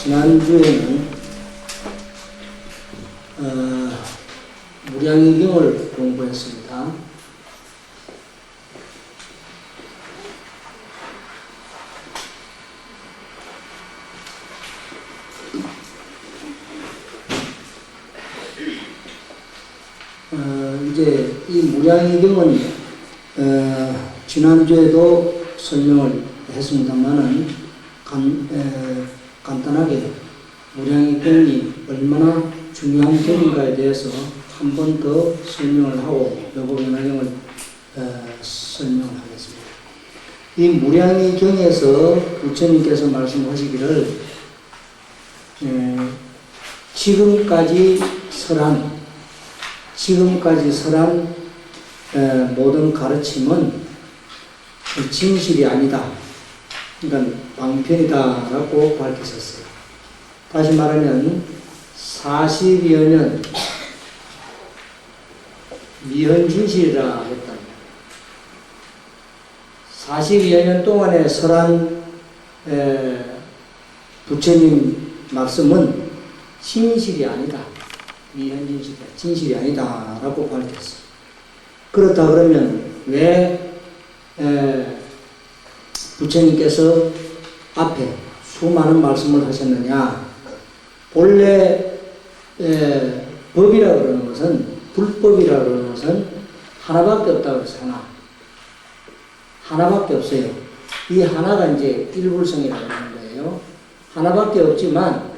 지난주에는 무량의경을 공부했습니다. 이제 이 무량의경은 지난주에도 설명을 했습니다만은 간단하게 무량의경이 얼마나 중요한 경인가에 대해서 한 번 더 설명을 하고 여보변화경을 설명을 하겠습니다. 이 무량의경에서 부처님께서 말씀하시기를 지금까지 설한 모든 가르침은 진실이 아니다. 그러니까 방편이다라고 밝히셨어요. 다시 말하면 40여 년 미현진실이라 했다. 40여 년 동안에 설한 부처님 말씀은 진실이 아니다. 미현진실이다. 진실이 아니다. 라고 밝혔어요. 그렇다 그러면 왜 부처님께서 앞에 수많은 말씀을 하셨느냐. 본래 법이라 그러는 것은, 불법이라 그러는 것은 하나밖에 없다고 해서 하나밖에 없어요. 이 하나가 이제 일불성이라고 하는 거예요. 하나밖에 없지만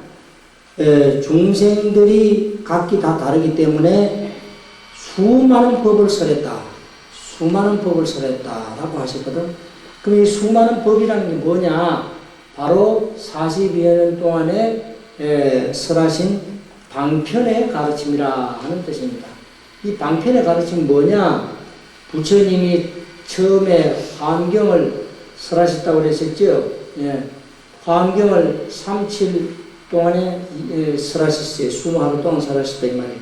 중생들이 각기 다 다르기 때문에 수많은 법을 설했다라고 하셨거든. 그럼 이 수많은 법이라는 게 뭐냐? 바로 40여 년 동안에 설하신 방편의 가르침이라 하는 뜻입니다. 이 방편의 가르침이 뭐냐? 부처님이 처음에 화엄경을 설하셨다고 그랬었죠. 화엄경을 3칠 동안에 설하셨어요. 20하루 동안 설하셨다 이 말이에요.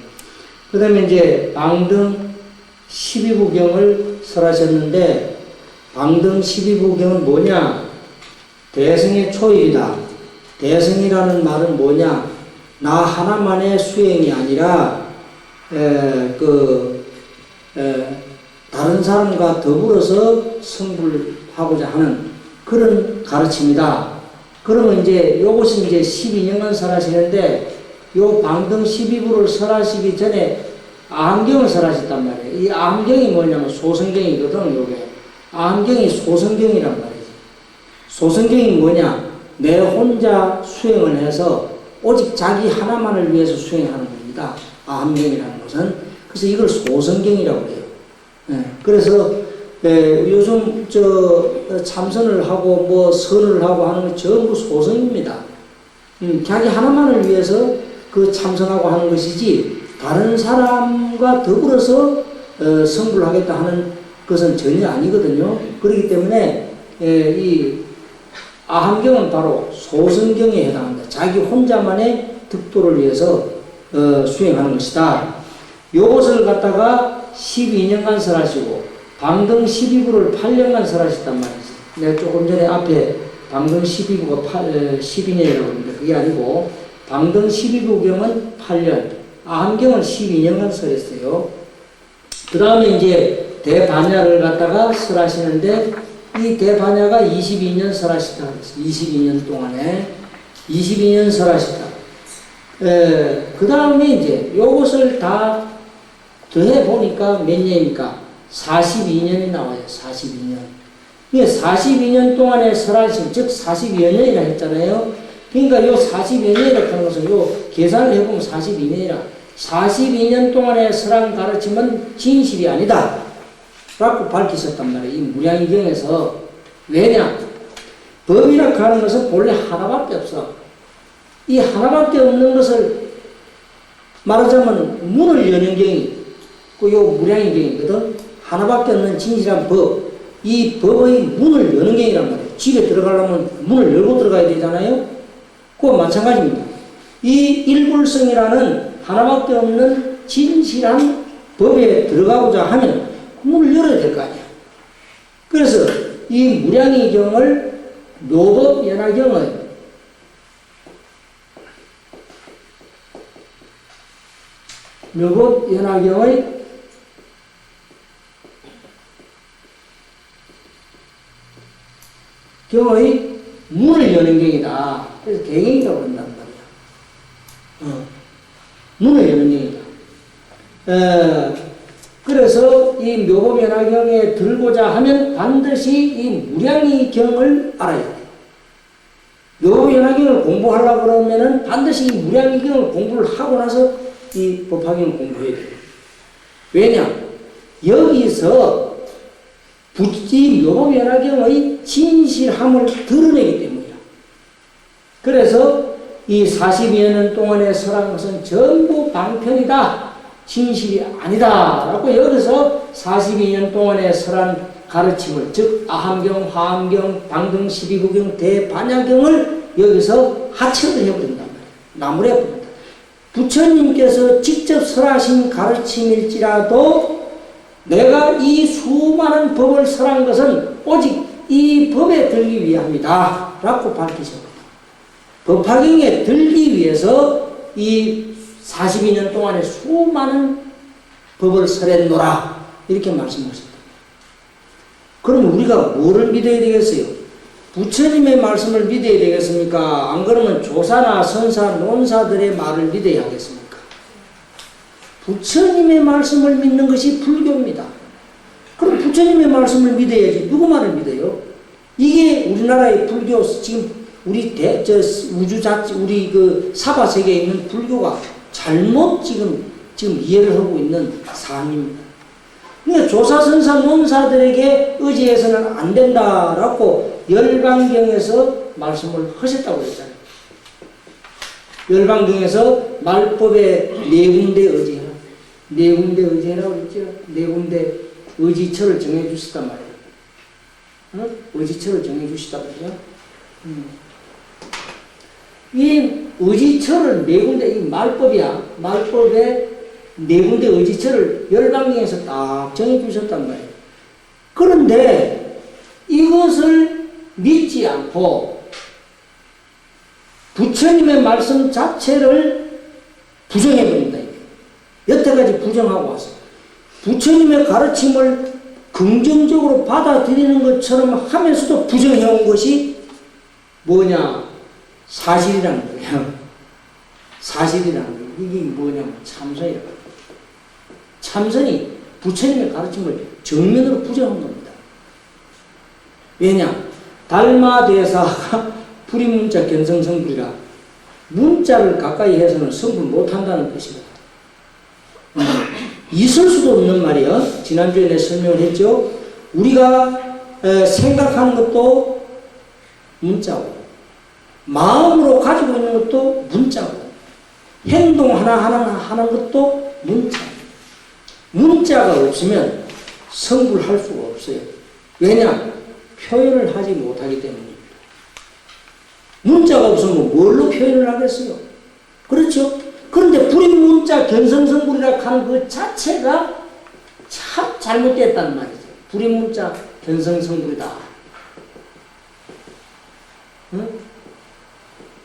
그 다음에 이제 방등 12부경을 설하셨는데, 방등 12부경은 뭐냐? 대승의 초일이다. 대승이라는 말은 뭐냐? 나 하나만의 수행이 아니라 다른 사람과 더불어서 성불하고자 하는 그런 가르침이다. 그러면 이제 요것이 이제 12년간 설하시는데, 요 방등 12부를 설하시기 전에 아함경을 설하셨단 말이에요. 이 아함경이 뭐냐면 소성경이거든, 요게. 아함경이 소성경이란 말이지. 소성경이 뭐냐? 내 혼자 수행을 해서 오직 자기 하나만을 위해서 수행하는 겁니다. 아함경이라는 것은. 그래서 이걸 소성경이라고 해요. 그래서 요즘 참선을 하고 뭐 선을 하고 하는 건 전부 소성입니다. 자기 하나만을 위해서 그 참선하고 하는 것이지, 다른 사람과 더불어서 성불하겠다 하는 것은 전혀 아니거든요. 그렇기 때문에 이 아함경은 바로 소성경에 해당합니다. 자기 혼자만의 득도를 위해서 수행하는 것이다. 요것을 갖다가 12년간 설하시고 방등 12부를 8년간 설하셨단 말이지. 내가 조금 전에 앞에 방등 12부가 12년이라고 했는데 그게 아니고 방등 12부경은 8년, 아함경은 12년간 설했어요. 그 다음에 이제 대반야를 갖다가 설하시는데, 이 대반야가 22년 설하시다 그랬어요. 22년 동안에 22년 설하시다. 그 다음에 이제 요것을 다 더해 보니까 몇 년입니까? 42년이 나와요. 42년. 이게 42년 동안에 설하신, 즉 40여 년이라 했잖아요. 그러니까 요 40여 년이라고 하는 것은 요 계산을 해보면 42년이라. 42년 동안에 설한 가르침은 진실이 아니다. 라고 밝히셨단 말이에요. 이 무량의경에서. 왜냐? 법이라고 하는 것은 본래 하나밖에 없어. 이 하나밖에 없는 것을 말하자면 문을 여는 경이 요 무량의경이거든. 하나밖에 없는 진실한 법. 이 법의 문을 여는 경이란 말이에요. 집에 들어가려면 문을 열고 들어가야 되잖아요. 그거 마찬가지입니다. 이 일불성이라는 하나밖에 없는 진실한 법에 들어가고자 하면 문을 열어야 될 거 아니야. 그래서 이 무량의경을 묘법연화경의 묘법연화경의 문을 여는 경이다. 그래서 개경이라고 한단 말이야. 문을 여는 경이다. 그래서 이 묘법연화경에 들고자 하면 반드시 이 무량의경을 알아야 돼요. 묘법연화경을 공부하려고 그러면은 반드시 이 무량의경을 공부를 하고 나서 이 법화경을 공부해야 돼요. 왜냐? 여기서 이 묘법연화경의 진실함을 드러내기 때문이야. 그래서 이 42여 년 동안에 설한 것은 전부 방편이다. 진실이 아니다. 라고 여기서 42년 동안에 설한 가르침을, 즉 아함경, 화엄경, 방등 12구경, 대반야경을 여기서 하천을 해버린단 말이에요. 나무래버린다. 부처님께서 직접 설하신 가르침일지라도 내가 이 수많은 법을 설한 것은 오직 이 법에 들기 위함이다. 라고 밝히셨다. 법화경에 들기 위해서 이 42년 동안에 수많은 법을 설했노라. 이렇게 말씀하셨다. 그럼 우리가 뭐를 믿어야 되겠어요? 부처님의 말씀을 믿어야 되겠습니까? 안 그러면 조사나 선사, 논사들의 말을 믿어야 하겠습니까? 부처님의 말씀을 믿는 것이 불교입니다. 그럼 부처님의 말씀을 믿어야지 누구 말을 믿어요? 이게 우리나라의 불교, 지금 우리 우리 그 사바 세계에 있는 불교가 잘못 지금 이해를 하고 있는 사안입니다. 그러니까 조사선사 논사들에게 의지해서는 안 된다라고 열반경에서 말씀을 하셨다고 했잖아요. 열반경에서 말법에 네 군데 의지해라. 네 군데 의지해라고 했죠. 네 군데 의지처를 정해주셨단 말이에요. 응? 의지처를 정해주시단 말이에요. 이 의지처를 네 군데, 이 말법이야. 말법에 네 군데 의지처를 열반경에서 딱 정해주셨단 말이에요. 그런데 이것을 믿지 않고 부처님의 말씀 자체를 부정해버린다. 여태까지 부정하고 왔어. 부처님의 가르침을 긍정적으로 받아들이는 것처럼 하면서도 부정해온 것이 뭐냐? 사실이라는 거예요. 사실이라는 거예요. 이게 뭐냐면 참선이라고. 참선이 부처님의 가르침을 정면으로 부정한 겁니다. 왜냐? 달마대사가 불이문자 견성성불이라 문자를 가까이 해서는 성불 못한다는 뜻입니다. 있을 수도 없는 말이요. 지난주에 내가 설명을 했죠. 우리가 생각하는 것도 문자고 마음으로 가지고 있는 것도 문자고 행동 하나하나 하는 것도 문자고 문자가 없으면 성불할 수가 없어요. 왜냐? 표현을 하지 못하기 때문입니다. 문자가 없으면 뭘로 표현을 하겠어요? 그렇죠? 그런데 불임문자 견성성불이라고 하는 그 자체가 참 잘못됐다는 말이죠. 불임문자 견성성불이다. 응?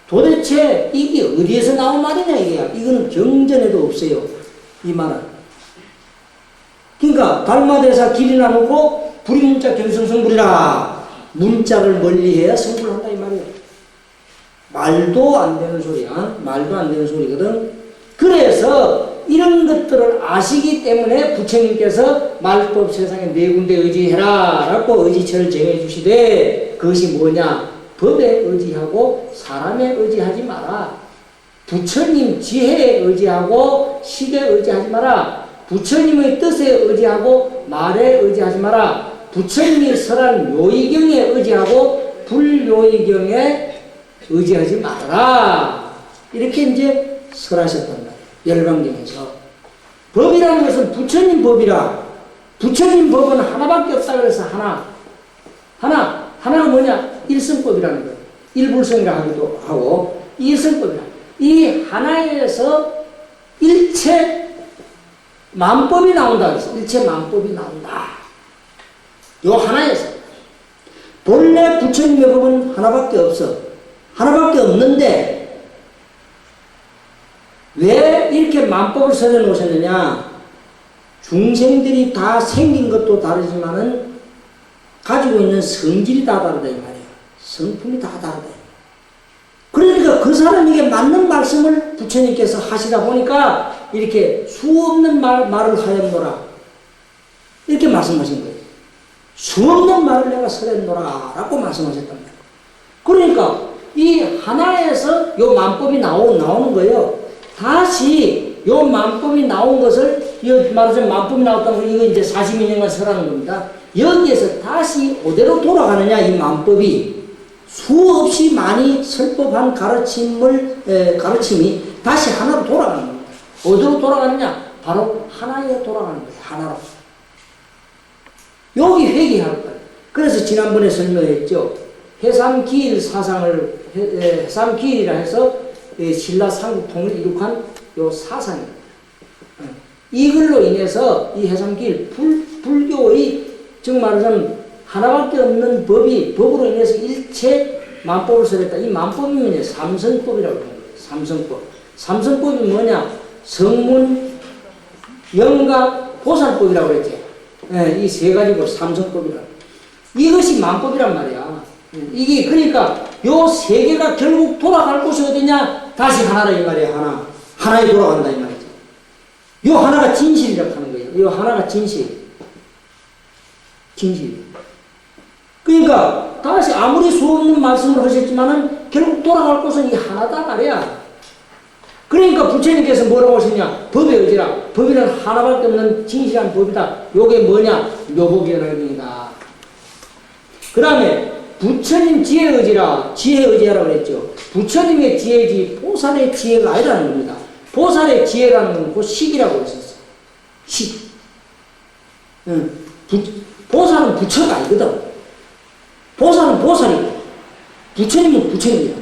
도대체 이게 어디에서 나온 말이냐 이게. 이거는 경전에도 없어요. 이 말은. 그러니까 달마대사 길이 나누고 불임문자 견성성불이라. 문자를 멀리해야 성불한다 이 말이에요. 말도 안 되는 소리야. 말도 안 되는 소리거든. 그래서 이런 것들을 아시기 때문에 부처님께서 말법 세상에 네 군데 의지해라 라고 의지처를 정해 주시되 그것이 뭐냐? 법에 의지하고 사람에 의지하지 마라. 부처님 지혜에 의지하고 식에 의지하지 마라. 부처님의 뜻에 의지하고 말에 의지하지 마라. 부처님이 설한 묘의경에 의지하고 불묘의경에 의지하지 말아라. 이렇게 이제 설하셨단 말이에요. 열반경에서. 법이라는 것은 부처님 법이라. 부처님 법은 하나밖에 없다 그래서 하나가 뭐냐? 일성법이라는 거예요. 일불성이라 하기도 하고 일성법이라. 이 하나에서 일체 만법이 나온다 그래서 일체 만법이 나온다. 요 하나에서. 본래 부처님의 법은 하나밖에 없어. 하나밖에 없는데 왜 이렇게 만법을 설해 놓으셨느냐? 중생들이 다 생긴 것도 다르지만은 가지고 있는 성질이 다 다르다 이 말이에요. 성품이 다 다르다. 그러니까 그 사람에게 맞는 말씀을 부처님께서 하시다 보니까 이렇게 수없는 말을 하였노라. 이렇게 말씀하신 거예요. 수없는 말을 내가 설했노라 라고 말씀하셨단 말이에요. 그러니까 이 하나에서 요 만법이 나오는 거예요. 다시 요 만법이 나온 것을, 말하자면 만법이 나왔다는 건 이거 이제 42년간 설하는 겁니다. 여기에서 다시 어디로 돌아가느냐, 이 만법이. 수없이 많이 설법한 가르침이 다시 하나로 돌아가는 겁니다. 어디로 돌아가느냐? 바로 하나에 돌아가는 거예요. 하나로. 여기 회귀할 거예요. 그래서 지난번에 설명했죠. 해삼기일 사상을, 해삼기일이라 해서 신라 삼국통을 이룩한 요 사상입니다. 이걸로 인해서 이 해삼기일, 불교의 정말 말하자면 하나밖에 없는 법으로 인해서 일체 만법을 설했다. 이 만법이면 삼성법이라고 하는 거예요. 삼성법. 삼성법이 뭐냐? 성문, 영각, 보살법이라고 그랬지. 이 세 가지고 삼성법이라고. 이것이 만법이란 말이야. 이게 그러니까 요 세 개가 결국 돌아갈 곳이 어디냐? 다시 하나라 이 말이야. 하나에 돌아간다 이 말이지. 요 하나가 진실이라고 하는 거예요. 요 하나가 진실. 그러니까 다시 아무리 수없는 말씀을 하셨지만은 결국 돌아갈 곳은 이 하나다 말이야. 그러니까 부처님께서 뭐라고 하셨냐? 법의 의지라. 법이는 하나밖에 없는 진실한 법이다. 요게 뭐냐? 묘법연화경이다. 그 다음에 부처님 지혜 의지라. 지혜 의지라고 그랬죠. 부처님의 지혜지 보살의 지혜가 아니라는 겁니다. 보살의 지혜라는 건 그 식이라고 했었어. 식. 보살은 부처가 아니거든. 보살은 보살이고 부처님은 부처님이야.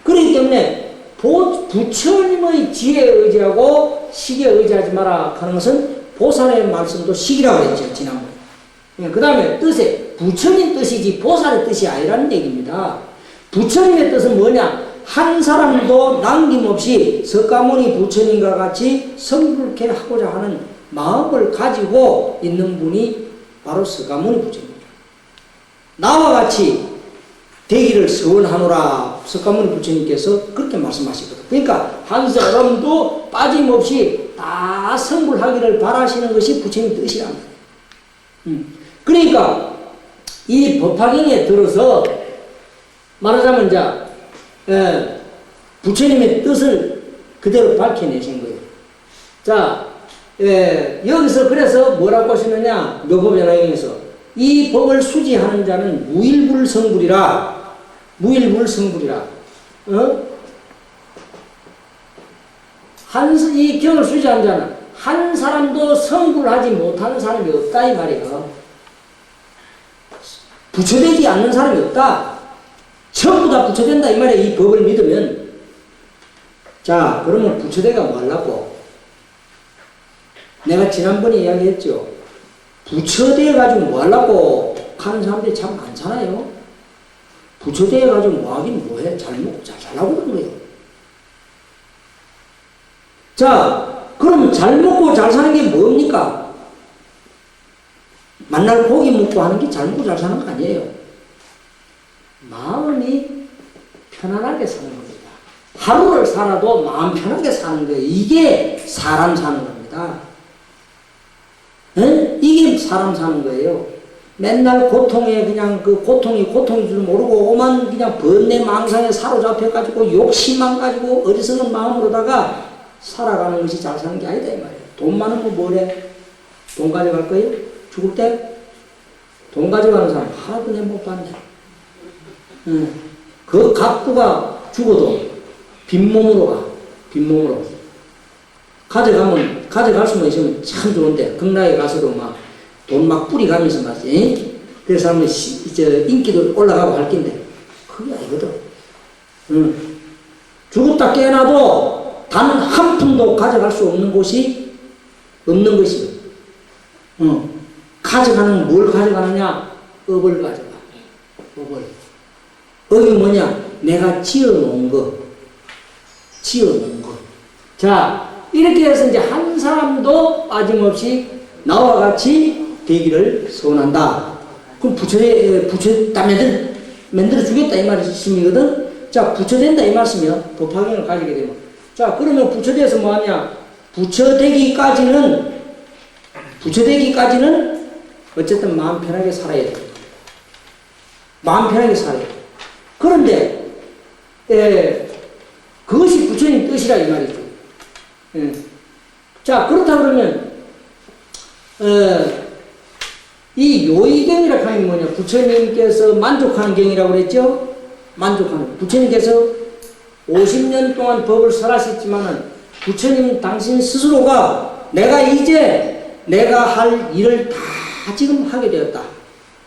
그렇기 때문에 부처님의 지혜에 의지하고 식에 의지하지 마라 하는 것은 보살의 말씀도 식이라고 했죠. 지난번에. 그 다음에 뜻에 부처님 뜻이지 보살의 뜻이 아니라는 얘기입니다. 부처님의 뜻은 뭐냐? 한 사람도 남김없이 석가모니 부처님과 같이 성불케 하고자 하는 마음을 가지고 있는 분이 바로 석가모니 부처님. 나와 같이 되기를 서원하노라. 석가모니 부처님께서 그렇게 말씀하시거든. 그러니까 한 사람도 빠짐없이 다 성불하기를 바라시는 것이 부처님 뜻이랍니다. 그러니까 이 법화경에 들어서 말하자면 이제 부처님의 뜻을 그대로 밝혀내신 거예요. 자, 여기서 그래서 뭐라고 하시느냐? 묘법연화경에서 이 법을 수지하는 자는 무일불성불이라. 무일불성불이라. 이 경을 수지하는 자는 한 사람도 성불하지 못하는 사람이 없다 이 말이에요. 부처되지 않는 사람이 없다. 전부 다 부처된다 이 말이에요. 이 법을 믿으면. 자, 그러면 부처되가 뭐 하려고? 내가 지난번에 이야기했죠. 부처되어가지고 뭐 하려고 하는 사람들이 참 많잖아요. 부처되어가지고 뭐 하긴 뭐해? 잘 먹고 잘 살라고 그러는 거예요. 자, 그럼 잘 먹고 잘 사는 게 뭡니까? 만날 고기 먹고 하는 게 잘 먹고 잘 사는 거 아니에요. 마음이 편안하게 사는 겁니다. 하루를 살아도 마음 편하게 사는 거예요. 이게 사람 사는 겁니다. 이게 사람 사는 거예요. 맨날 고통에 그냥 그 고통인 줄 모르고 오만 그냥 번뇌 망상에 사로잡혀가지고 욕심만 가지고 어리석은 마음으로다가 살아가는 것이 잘 사는 게 아니다 이 말이에요. 돈 많으면 뭐래? 돈 가져갈 거예요? 죽을 때? 돈 가져가는 사람 하나도 내 못 봤네. 그 각부가 죽어도 빈몸으로 가. 빈몸으로. 가져갈 수만 있으면 참 좋은데, 극락에 가서도 막, 돈 막 뿌리 가면서 말이지. 그래서 하면 인기도 올라가고 할 텐데, 그게 아니거든. 죽었다 깨어나도 단 한 푼도 가져갈 수 없는 곳이 없는 것이요. 가져가는 뭘 가져가느냐? 업을 가져가. 업을. 업이 뭐냐? 내가 지어놓은 거. 지어놓은 거. 자, 이렇게 해서 이제 한 사람도 빠짐없이 나와 같이 되기를 소원한다. 그럼 부처다 만들어 주겠다 이 말씀이거든. 자, 부처된다 이 말씀이야. 법화경을 가지게 되면. 자, 그러면 부처돼서 뭐하냐? 부처되기까지는 어쨌든 마음 편하게 살아야 돼. 마음 편하게 살아야 돼. 그런데 그것이 부처님 뜻이라 이 말이죠. 자, 그렇다 그러면 이 요의경이라고 하면 뭐냐? 부처님께서 만족하는 경이라고 그랬죠? 만족하는. 부처님께서 50년 동안 법을 설하셨지만은 부처님 당신 스스로가 내가 할 일을 다 지금 하게 되었다.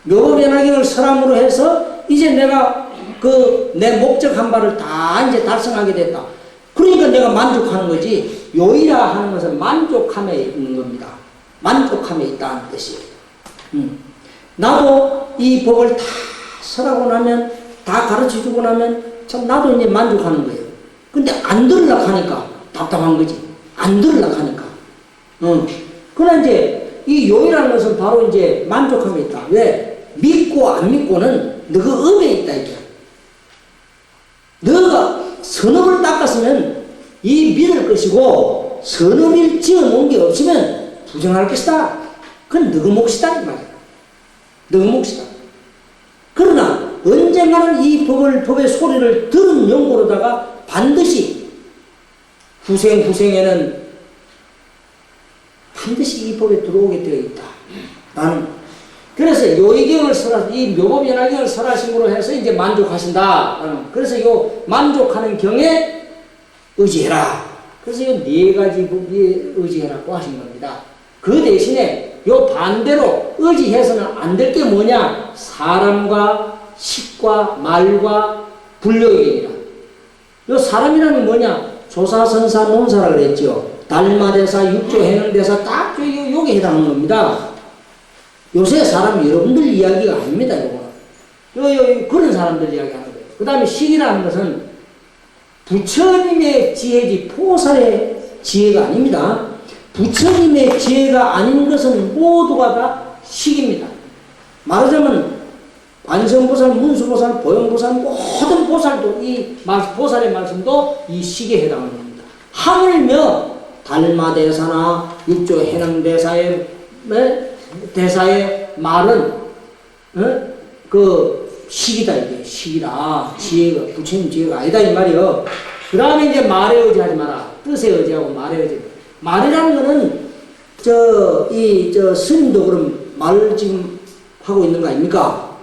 묘법연화경을 설함으로 해서 이제 내가 내 목적한 바를 다 이제 달성하게 됐다. 그러니까 내가 만족하는 거지. 요이라 하는 것은 만족함에 있는 겁니다. 만족함에 있다는 뜻이에요. 나도 이 법을 다 설하고 나면, 다 가르쳐 주고 나면, 참 나도 이제 만족하는 거예요. 근데 안 들으려고 하니까 답답한 거지. 안 들으려고 하니까. 그러나 이제 이 요이라는 것은 바로 이제 만족함에 있다. 왜? 믿고 안 믿고는 너가 업에 있다, 이게. 너가 선업을 닦았으면 이 믿을 것이고, 선업을 지어 놓은 게 없으면 부정할 것이다. 그건 너가 몫이다, 이 말이야. 너가 몫이다. 그러나 언젠가는 이 법의 소리를 들은 연고로다가 반드시 후생에는 반드시 이 법에 들어오게 되어 있다. 나는 그래서 요의경을 이 묘법연화경을 설하심으로 해서 이제 만족하신다. 그래서 요 만족하는 경에 의지해라. 그래서 요 네 가지 법에 의지해라고 하신 겁니다. 그 대신에 요 반대로 의지해서는 안 될 게 뭐냐? 사람과 식과 말과 불교의견이라. 요 사람이라는 뭐냐? 조사선사 논사라 그랬죠. 달마대사, 육조해능대사 딱 요게 해당하는 겁니다. 요새 사람 여러분들 이야기가 아닙니다. 요거는 그런 사람들 이야기하는 거예요. 그 다음에 식이라는 것은 부처님의 지혜지 포살의 지혜가 아닙니다. 부처님의 지혜가 아닌 것은 모두가 다 식입니다. 말하자면 관세음보살, 문수보살, 보영보살 모든 보살도 이 보살의 말씀도 이 식에 해당하는 겁니다. 하물며 달마대사나 육조해능대사의 말은 식이다, 이게 식이다. 지혜가 부처님 지혜가 아니다 이 말이요. 그 다음에 이제 말에 의지하지 마라. 뜻에 의지하고 말에 의지. 말이라는 거는 스님도 그럼 말을 지금 하고 있는 거 아닙니까?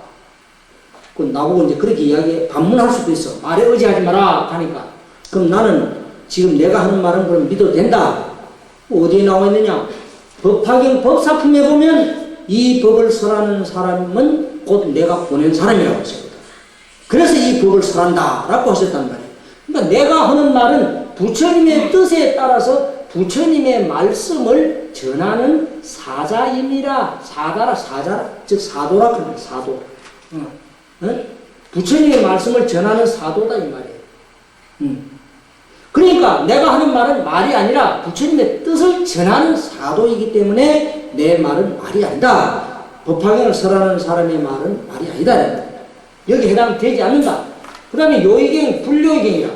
그 나보고 이제 그렇게 이야기 반문할 수도 있어. 말에 의지하지 마라 하니까. 그럼 나는 지금 내가 하는 말은 그럼 믿어도 된다. 어디에 나와 있느냐? 법화경 법사품에 보면 이 법을 설하는 사람은 곧 내가 보낸 사람이라고 했습니다. 그래서 이 법을 설한다 라고 하셨단 말이에요. 그러니까 내가 하는 말은 부처님의 뜻에 따라서 부처님의 말씀을 전하는 사자입니다. 사자라. 즉 사도라 합니다. 사도. 부처님의 말씀을 전하는 사도다 이 말이에요. 그러니까 내가 하는 말은 말이 아니라 부처님의 뜻을 전하는 사도이기 때문에 내 말은 말이 아니다. 법화경을 설하는 사람의 말은 말이 아니다. 여기 해당되지 않는다. 그 다음에 요의경, 불요의경이라.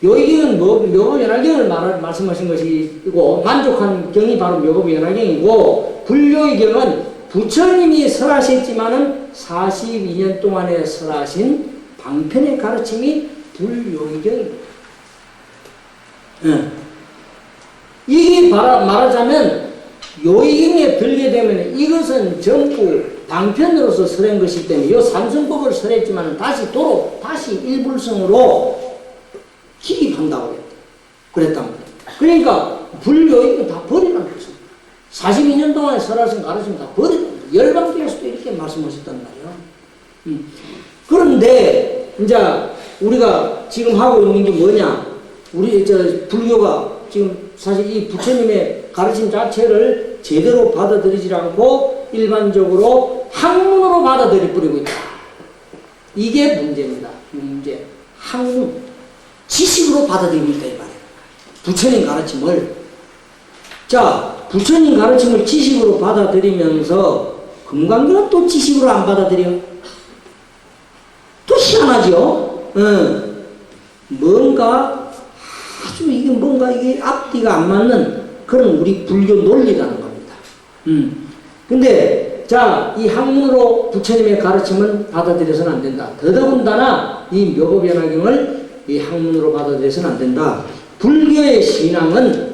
요의경은 묘법연화경을 말씀하신 것이고 만족한 경이 바로 묘법연화경이고 불요의경은 부처님이 설하셨지만은 42년 동안에 설하신 방편의 가르침이 불요의경입니다. 이게 말하자면 요의경에 들게 되면 이것은 전부 방편으로서 설한 것이기 때문에 이 삼성법을 설했지만 다시 일불성으로 기입한다고 그랬단 말이에요. 그러니까 불교익은 다 버리라는 거죠. 42년 동안에 설하신 가르침 다 버리라는 거예요. 열반교에서도 이렇게 말씀하셨단 말이에요. 그런데 이제 우리가 지금 하고 있는 게 뭐냐? 우리 불교가 지금 사실 이 부처님의 가르침 자체를 제대로 받아들이지 않고 일반적으로 학문으로 받아들여 버리고 있다. 이게 문제입니다. 문제. 학문. 지식으로 받아들이고 있다 이 말이에요. 부처님 가르침을. 자, 부처님 가르침을 지식으로 받아들이면서 금강경은 또 지식으로 안 받아들여. 또 희한하죠? 뭔가 아주 이게 뭔가 이게 앞뒤가 안 맞는 그런 우리 불교 논리라는 겁니다. 근데 자, 이 학문으로 부처님의 가르침은 받아들여서는 안 된다. 더더군다나 이 묘법연화경을 이 학문으로 받아들여서는 안 된다. 불교의 신앙은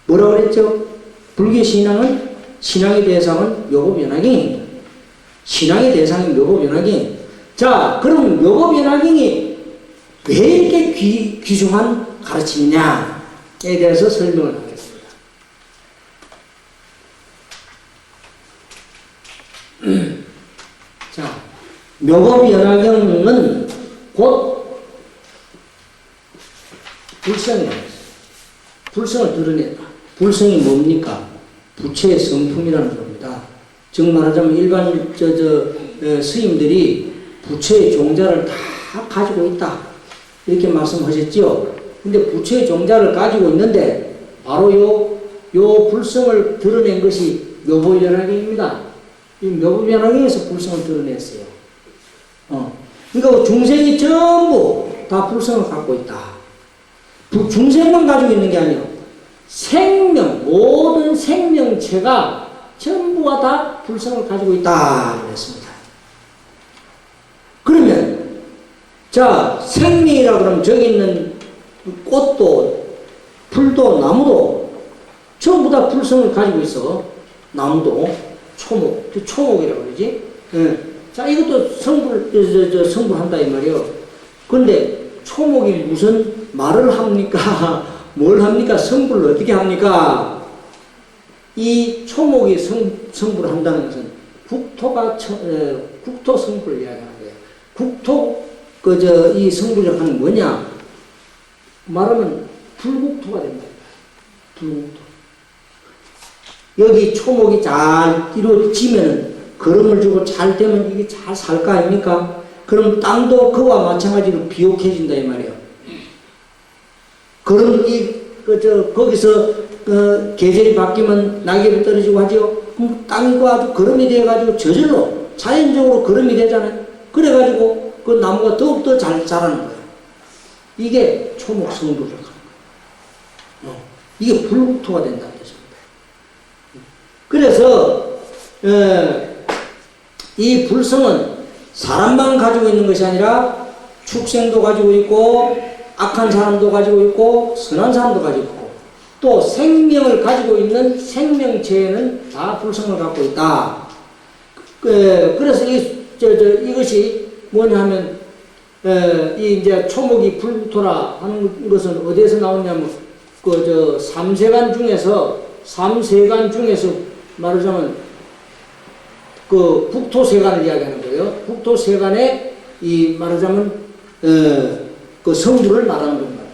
뭐라고 그랬죠? 불교의 신앙은 신앙의 대상은 묘법연화경입니다. 신앙의 대상이 묘법연화경. 자, 그럼 묘법연화경이 왜 이렇게 귀중한 가르침이냐에 대해서 설명을 하겠습니다. 자, 묘법연화경은 곧 불성이에요. 불성을 드러낸다. 불성이 뭡니까? 부처의 성품이라는 겁니다. 즉 말하자면 일반 스님들이 부처의 종자를 다 가지고 있다. 이렇게 말씀하셨죠. 근데 부처의 종자를 가지고 있는데 바로 요 불성을 드러낸 것이 묘법연화경입니다. 이 묘법연화경에서 불성을 드러냈어요. 그러니까 중생이 전부 다 불성을 갖고 있다. 중생만 가지고 있는 게 아니에요. 생명, 모든 생명체가 전부가 다 불성을 가지고 있다. 그랬습니다. 그러면, 자, 생명이라 그러면 저기 있는 꽃도, 풀도, 나무도 전부 다 불성을 가지고 있어. 나무도, 초목이라고 그러지. 자, 이것도 성불한다, 이 말이에요. 근데 초목이 무슨 말을 합니까? 뭘 합니까? 성불을 어떻게 합니까? 이 초목이 성불을 한다는 것은 국토 성불을 이야기하는 거예요. 국토, 이 성불을 하는 뭐냐? 말하면 불국토가 된다. 불국토. 여기 초목이 잘 이루어지면은, 걸음을 주고 잘 되면 이게 잘 살 거 아닙니까? 그럼 땅도 그와 마찬가지로 비옥해진다, 이 말이에요. 그럼 거기서, 계절이 바뀌면 낙엽이 떨어지고 하죠? 그럼 땅이 아주 거름이 돼가지고 저절로, 자연적으로 거름이 되잖아요? 그래가지고 그 나무가 더욱더 잘 자라는 거예요. 이게 초목 성불을 하는 거예요. 이게 불국토가 된다는 뜻입니다. 그래서, 이 불성은 사람만 가지고 있는 것이 아니라 축생도 가지고 있고 악한 사람도 가지고 있고 선한 사람도 가지고 있고 또 생명을 가지고 있는 생명체에는 다 불성을 갖고 있다. 그래서 이것이 뭐냐 하면 이 이제 초목이 불토라 하는 것은 어디에서 나오냐면 삼세간 중에서 말하자면 그 북토세간을 이야기하는 거예요. 북토세간에 이 말하자면 그 성불을 말하는 겁니다.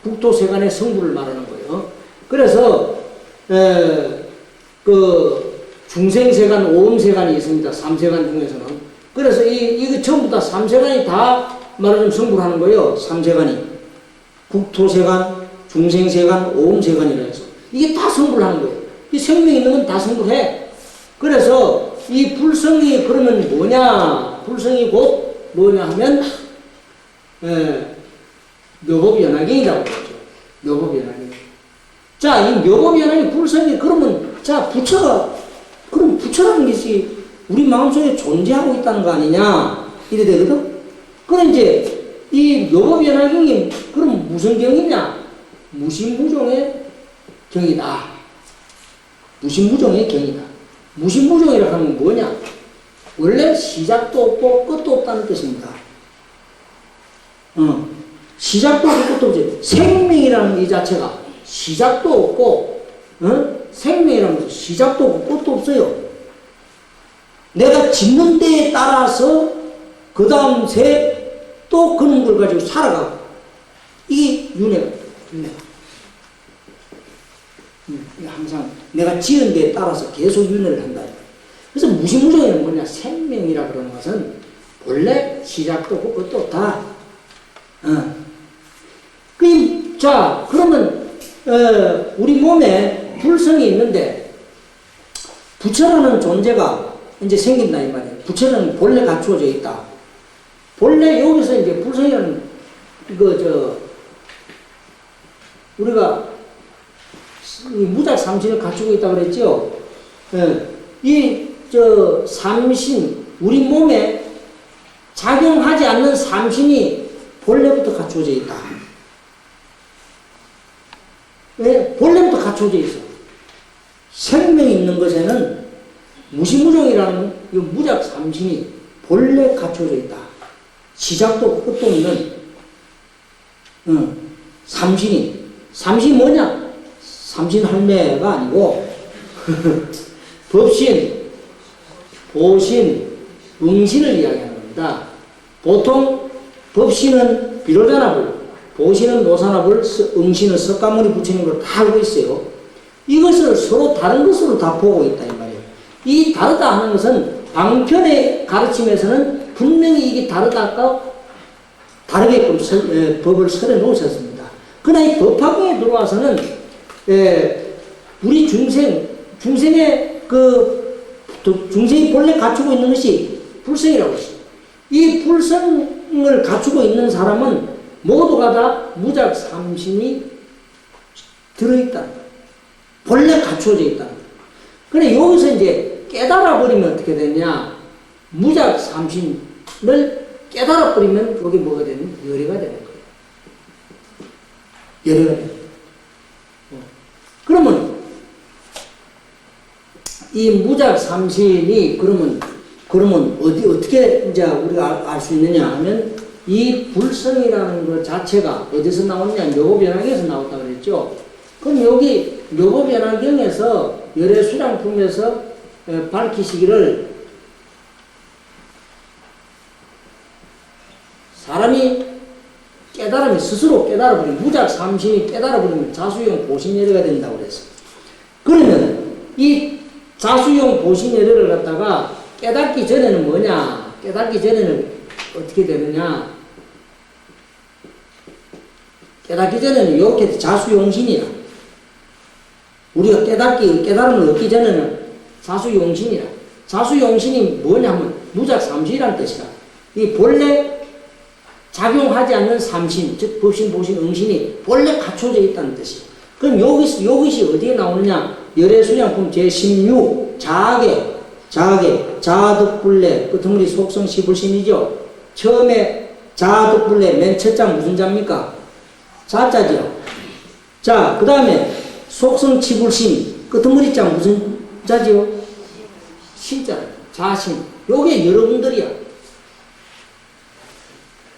북토세간의 성불을 말하는 거예요. 그래서 그 중생세간, 오음세간이 있습니다. 삼세간 중에서는. 그래서 이거 전부 다 삼세간이 다 말하자면 성불하는 거예요. 삼세간이 북토세간, 중생세간, 오음세간이라 해서 이게 다 성불하는 거예요. 이 생명이 있는 건 다 성불해. 그래서 이 불성이 그러면 뭐냐? 불성이 곧 뭐냐 하면 묘법연화경이라고 그러죠. 묘법연화경. 자, 이 묘법연화경 불성이 그러면 자 그럼 부처라는 것이 우리 마음속에 존재하고 있다는 거 아니냐? 이래 되거든. 그럼 이제 이 묘법연화경이 그럼 무슨 경이냐? 무신무종의 경이다. 무신무종의 경이다. 무신무종이라고 하는 건 뭐냐? 원래 시작도 없고 끝도 없다는 뜻입니다. 시작도 없고 끝도 없지. 생명이라는 이 자체가 시작도 없고, 생명이라는 것은 시작도 없고 끝도 없어요. 내가 짓는 데에 따라서 그 다음 또 그런 걸 가지고 살아가고 이게 윤회가. 항상 내가 지은 데에 따라서 계속 윤회를 한다. 그래서 무신무종이는 뭐냐? 생명이라 그러는 것은 원래 시작도 없고 끝도 없다. 자, 그러면 우리 몸에 불성이 있는데 부처라는 존재가 이제 생긴다 이 말이에요. 부처는 본래 갖추어져 있다. 본래 여기서 이제 불성이라는 우리가 이 무작 삼신을 갖추고 있다고 그랬죠. 삼신, 우리 몸에 작용하지 않는 삼신이 본래부터 갖추어져 있다. 왜? 본래부터 갖추어져 있어. 생명이 있는 것에는 무시무종이라는 이 무작 삼신이 본래 갖추어져 있다. 시작도 끝도 없는 삼신이 뭐냐? 삼신 할매가 아니고 법신, 보신, 응신을 이야기하는 겁니다. 보통 법신은 비로자나불, 보신은 노사나불, 응신은 석가모니 부처님으로 다 알고 있어요. 이것을 서로 다른 것으로 다 보고 있다 이 말이에요. 이 다르다 하는 것은 방편의 가르침에서는 분명히 이게 다르다고 다르게끔 법을 설해 놓으셨습니다. 그러나 이 법화경에 들어와서는 우리 중생의 중생이 본래 갖추고 있는 것이 불성이라고 했어요. 이 불성을 갖추고 있는 사람은 모두가 다 무작 삼신이 들어있다는 거예요. 본래 갖추어져 있다는 거예요. 그래 여기서 이제 깨달아 버리면 어떻게 되냐? 무작 삼신을 깨달아 버리면 여기 뭐가 되는? 열애가 되는 거예요. 열애가 되는 거예요. 그러면 이 무작 삼신이 그러면 어떻게 이제 우리가 알 수 있느냐 하면 이 불성이라는 것 자체가 어디서 나왔냐? 묘보변화경에서 나왔다고 그랬죠. 그럼 여기 묘보변화경에서 열애수량품에서 밝히시기를 사람이 스스로 깨달아버리면 무작 삼신이 깨달아버리면 자수용 보신열애가 된다고 그랬어요. 그러면 이 자수용 보신열애를 갖다가 깨닫기 전에는 뭐냐? 깨닫기 전에는 어떻게 되느냐? 깨닫기 전에는 이렇게 자수용신이야. 우리가 깨달음을 얻기 전에는 자수용신이야. 자수용신이 뭐냐면 무작 삼신이라는 뜻이야. 이 본래 작용하지 않는 삼신, 즉 법신, 보신, 응신이 본래 갖춰져 있다는 뜻이에요. 그럼 이것이 어디에 나오느냐? 열애수량품 제16 자득불례 끄트머리 속성 시불신이죠. 처음에 자득불례 맨 첫 장 무슨 자입니까? 자자죠. 자, 그 다음에 속성 치불신 끄트머리 장 무슨 자지요? 신자, 자신. 요게 여러분들이야.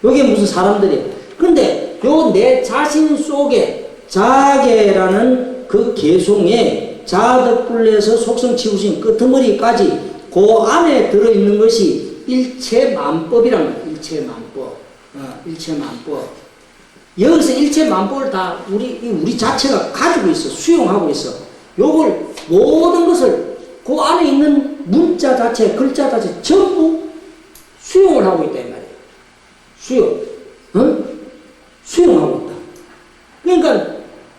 요게 무슨 사람들이야. 근데 요 내 자신 속에 자계라는 그 개송에 자득불례에서 속성치우신 끄트머리까지 그 안에 들어있는 것이 일체만법이란 거예요. 일체만법. 일체만법. 여기서 일체만법을 다 우리 자체가 가지고 있어. 수용하고 있어. 요걸 모든 것을 그 안에 있는 문자 자체, 글자 자체 전부 수용을 하고 있다 이 말이에요. 수용하고 있다. 그러니까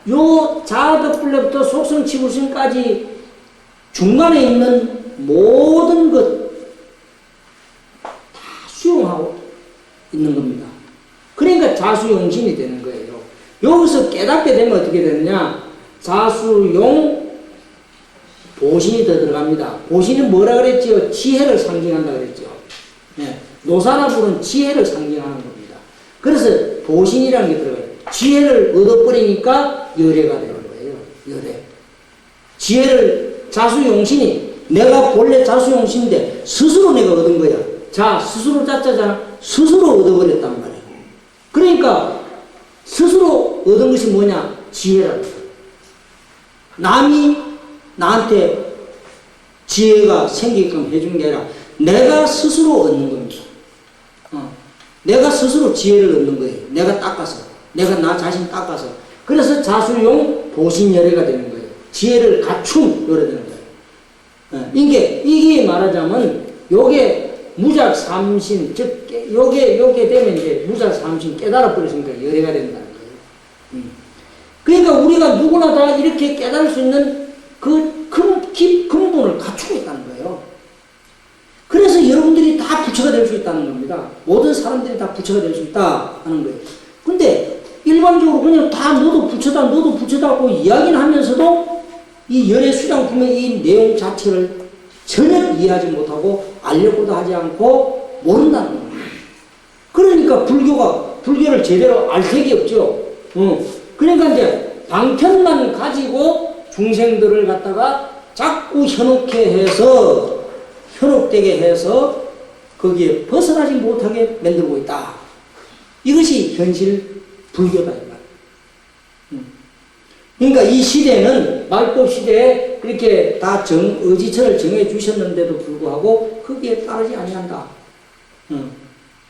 요 자득불례부터 속성치불신까지 중간에 있는 모든 것 다 수용하고 있는 겁니다. 그러니까 자수용신이 되는 거예요. 여기서 깨닫게 되면 어떻게 되느냐? 자수용 보신이 더 들어갑니다. 보신은 뭐라 그랬죠? 지혜를 상징한다 그랬죠. 네. 노사나불은 지혜를 상징하는 겁니다. 그래서 보신이라는 게 들어가요. 지혜를 얻어버리니까 열애가 되는 거예요. 열애. 지혜를 자수용신이 내가 본래 자수용신인데 스스로 내가 얻은 거야. 자, 스스로 자자잖아. 스스로 얻어버렸단 말이야. 그러니까 스스로 얻은 것이 뭐냐? 지혜라는 거야. 남이 나한테 지혜가 생기게끔 해준 게 아니라 내가 스스로 얻는 겁니다. 내가 스스로 지혜를 얻는 거예요. 내가 닦아서. 내가 나 자신 닦아서. 그래서 자수용 보신열애가 되는 거예요. 지혜를 갖춘 열애 되는 거예요. 이게 말하자면 요게 무작 삼신, 즉 요게 되면 이제 무작 삼신 깨달아 버렸으니까 열애가 된다는 거예요. 그러니까 우리가 누구나 다 이렇게 깨달을 수 있는 그 근본을 갖추고 있다는 거예요. 그래서 여러분들이 다 부처가 될 수 있다는 겁니다. 모든 사람들이 다 부처가 될 수 있다 하는 거예요. 근데 일반적으로 그냥 다 너도 부처다 하고 이야기는 하면서도 이 열애 수장품의 이 내용 자체를 전혀 이해하지 못하고 알려고도 하지 않고 모른다는 거예요. 그러니까 불교를 제대로 알 색이 없죠. 그러니까 이제 방편만 가지고 중생들을 갖다가 자꾸 현혹되게 해서 거기에 벗어나지 못하게 만들고 있다. 이것이 현실 불교다. 그러니까 이 시대는 말법 시대에 그렇게 다 의지처를 정해 주셨는데도 불구하고 거기에 따르지 아니한다.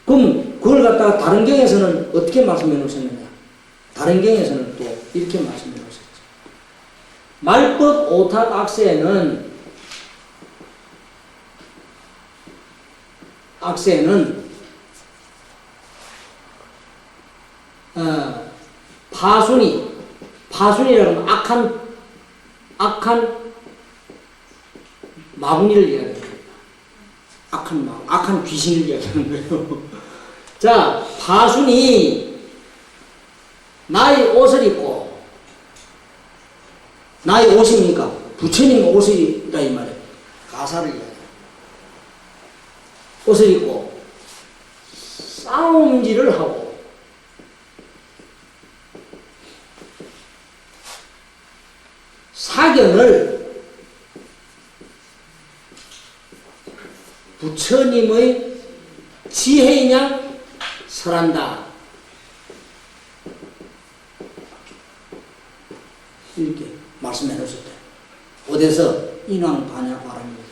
그럼 그걸 갖다가 다른 경에서는 어떻게 말씀해 놓으셨느냐? 다른 경에서는 또 이렇게 말씀해 놓으셨죠. 말법 오탁 악세는 파순이라는 악한 마구니를 이야기합니다. 악한 귀신을 이야기하는 거예요. 자, 파순이 나의 옷을 입고, 나의 옷입니까? 부처님 옷이다 이 말이에요. 가사를 이야기해요. 옷을 입고 싸움질을 하고 사견을 부처님의 지혜인양 설한다. 이렇게 말씀해 놓으셨대요. 어디서 인왕반야바랍니다.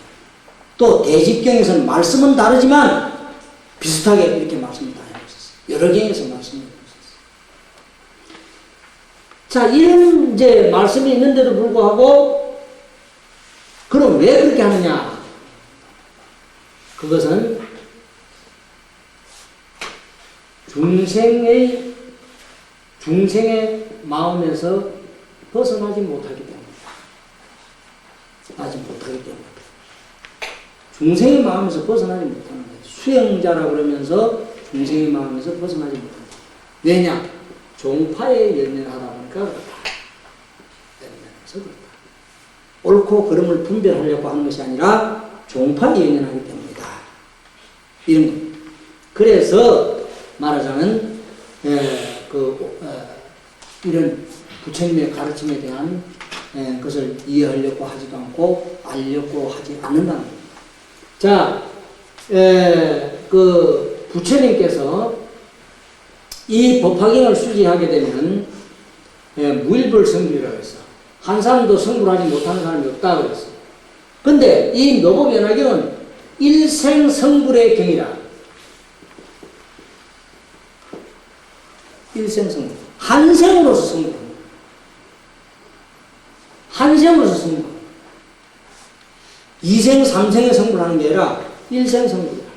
또 대집경에서는 말씀은 다르지만 비슷하게 이렇게 말씀을 다 해놓으셨어요. 여러 경에서 말씀을 해놓으셨어요. 자, 이런 이제 말씀이 있는데도 불구하고 그럼 왜 그렇게 하느냐? 그것은 중생의 마음에서 벗어나지 못하기 때문에. 중생의 마음에서 벗어나지 못하는 거예요. 수행자라 그러면서 중생의 마음에서 벗어나지 못한다. 왜냐? 종파에 연연하다 보니까 그렇다. 연연해서 그렇다. 옳고 그름을 분별하려고 하는 것이 아니라 종파에 연연하기 때문이다. 이런 겁니다. 그래서 말하자면 이런 부처님의 가르침에 대한 것을 이해하려고 하지도 않고 알려고 하지 않는다는 겁니다. 자, 부처님께서 이 법화경을 수지하게 되면 무일불성불이라고 했어. 한 사람도 성불하지 못하는 사람이 없다고 그랬어. 근데 이 노법연화경은 일생성불의 경이라. 일생성불. 한 생으로서 성불합니다. 한 생으로서 성불. 2생, 3생에 성불하는 게 아니라 1생 성불이다.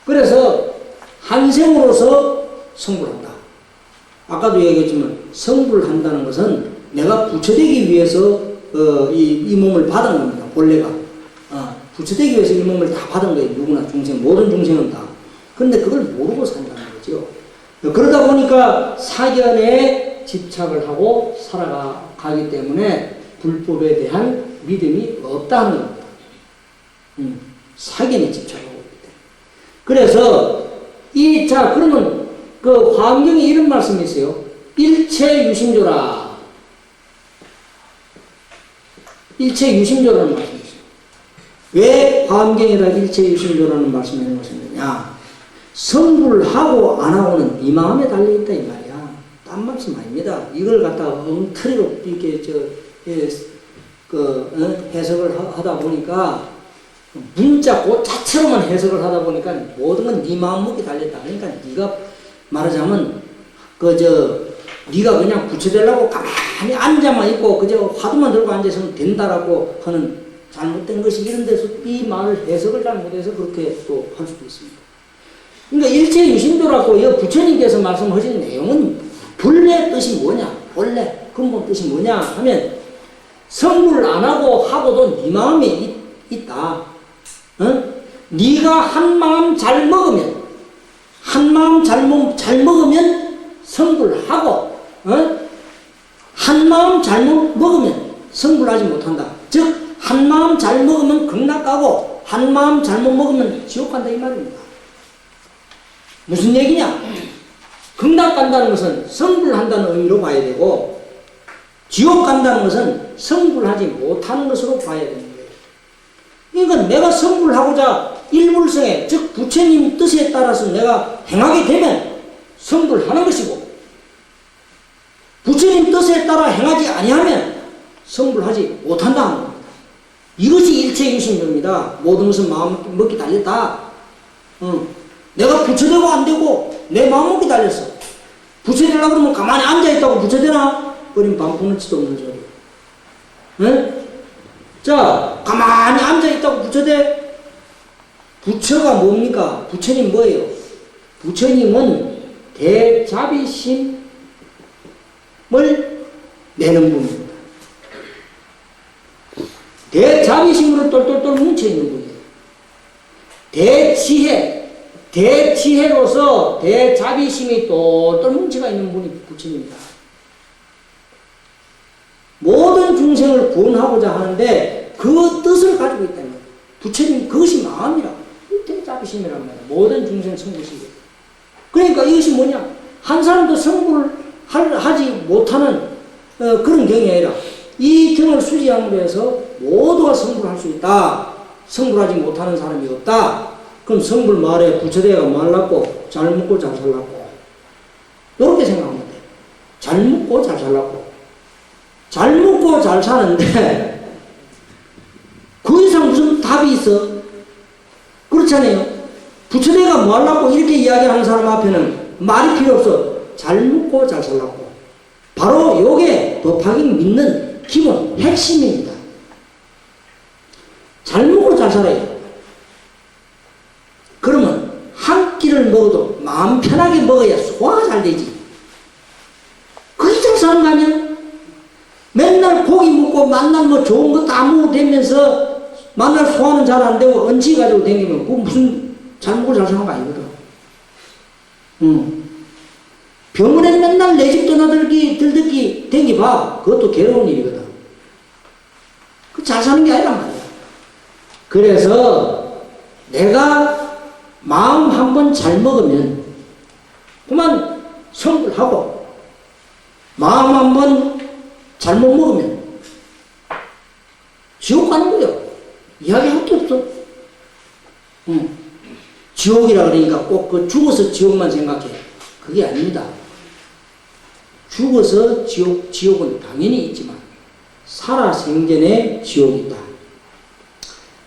그래서 한 생으로서 성불한다. 아까도 얘기했지만 성불한다는 것은 내가 부처되기 위해서 이 몸을 받은 겁니다. 본래가. 부처되기 위해서 이 몸을 다 받은 거예요. 누구나 중생, 모든 중생은 다. 그런데 그걸 모르고 산다는 거죠. 그러다 보니까 사견에 집착을 하고 살아가기 때문에 불법에 대한 믿음이 없다는 겁니다. 사견에 집착하고 있기 때문에. 그래서 그러면 그 화엄경에 이런 말씀이 있어요. 일체 유심조라. 일체 유심조라는 말씀이 있어요. 왜 화엄경에다 일체 유심조라는 말씀을 해놓으셨느냐? 성불하고 안 하고는 네 마음에 달려있다 이 말이야. 딴 말씀 아닙니다. 이걸 갖다가 엉터리로 이렇게 해석을 하다 보니까 문자 그 자체로만 해석을 하다 보니까 모든 건 네 마음먹기 달렸다. 그러니까 네가 말하자면 네가 그냥 부처되려고 가만히 앉아만 있고 그저 화두만 들고 앉아서는 된다라고 하는 잘못된 것이 이런 데서 이 말을 해석을 잘못해서 그렇게 또 할 수도 있습니다. 그러니까 일체유심도라고 부처님께서 말씀하신 내용은 본래 뜻이 뭐냐? 본래 근본 뜻이 뭐냐 하면 성불 안 하고도 네 마음에 있다. 네가 한 마음 잘 먹으면 성불하고 한 마음 잘못 먹으면 성불하지 못한다. 즉 한 마음 잘 먹으면 극락 가고 한 마음 잘못 먹으면 지옥 간다 이 말입니다. 무슨 얘기냐? 극락 간다는 것은 성불한다는 의미로 봐야 되고 지옥 간다는 것은 성불하지 못하는 것으로 봐야 되는 거예요. 그러니까 내가 성불하고자 일불성에 즉 부처님 뜻에 따라서 내가 행하게 되면 성불하는 것이고 부처님 뜻에 따라 행하지 아니하면 성불하지 못한다 하는 겁니다. 이것이 일체유심입니다. 모든 것은 마음 먹기 달렸다. 내가 부처되고 안 되고 내 마음 먹기 달렸어. 부처되려고 그러면 가만히 앉아있다고 부처되나? 어린 반푼어치도 없는 소리. 네? 자, 가만히 앉아있다고 부처돼? 부처가 뭡니까? 부처님 뭐예요? 부처님은 대자비심을 내는 분입니다. 대자비심으로 똘똘똘 뭉쳐있는 분이에요. 대지혜로서 대자비심이 똘똘 뭉쳐가 있는 분이 부처님입니다. 모든 중생을 구원하고자 하는데 그 뜻을 가지고 있다는 거예요. 부처님 그것이 마음이라 대자비심이란 말이에요. 모든 중생 성불시계. 그러니까 이것이 뭐냐? 한 사람도 성불하지 못하는 그런 경이 아니라 이 경을 수지함으로 해서 모두가 성불할 수 있다. 성불하지 못하는 사람이 없다. 그럼 성불 말에 부처대가 말랐고 잘 먹고 잘 살랐고 이렇게 생각하면 돼. 잘 먹고 잘 살랐고 잘 먹고 잘 사는데 그 이상 무슨 답이 있어? 그렇잖아요. 부처대가 말랐고 이렇게 이야기하는 사람 앞에는 말이 필요 없어. 잘 먹고 잘 살랐고 바로 요게 도파ging 믿는 기본 핵심입니다. 잘 먹고 잘 살아요. 그러면 한 끼를 먹어도 마음 편하게 먹어야 소화가 잘 되지. 그게 잘 사는 거 아니야? 맨날 고기 먹고 만날 뭐 좋은 거 다 먹고 되면서 만날 소화는 잘 안 되고 얹히 가지고 다니면 그거 무슨 잘 먹고 잘 사는 거 아니거든. 병원에 맨날 내 집 들듣기 댕기봐. 그것도 괴로운 일이거든. 그 잘 사는 게 아니란 말이야. 그래서 내가 마음 한번 잘 먹으면 그만 성불하고 마음 한번 잘못 먹으면 지옥 가는 거예요. 이야기할 게 없어. 지옥이라 그러니까 꼭 그 죽어서 지옥만 생각해. 그게 아닙니다. 죽어서 지옥은 당연히 있지만 살아생전에 지옥이 있다.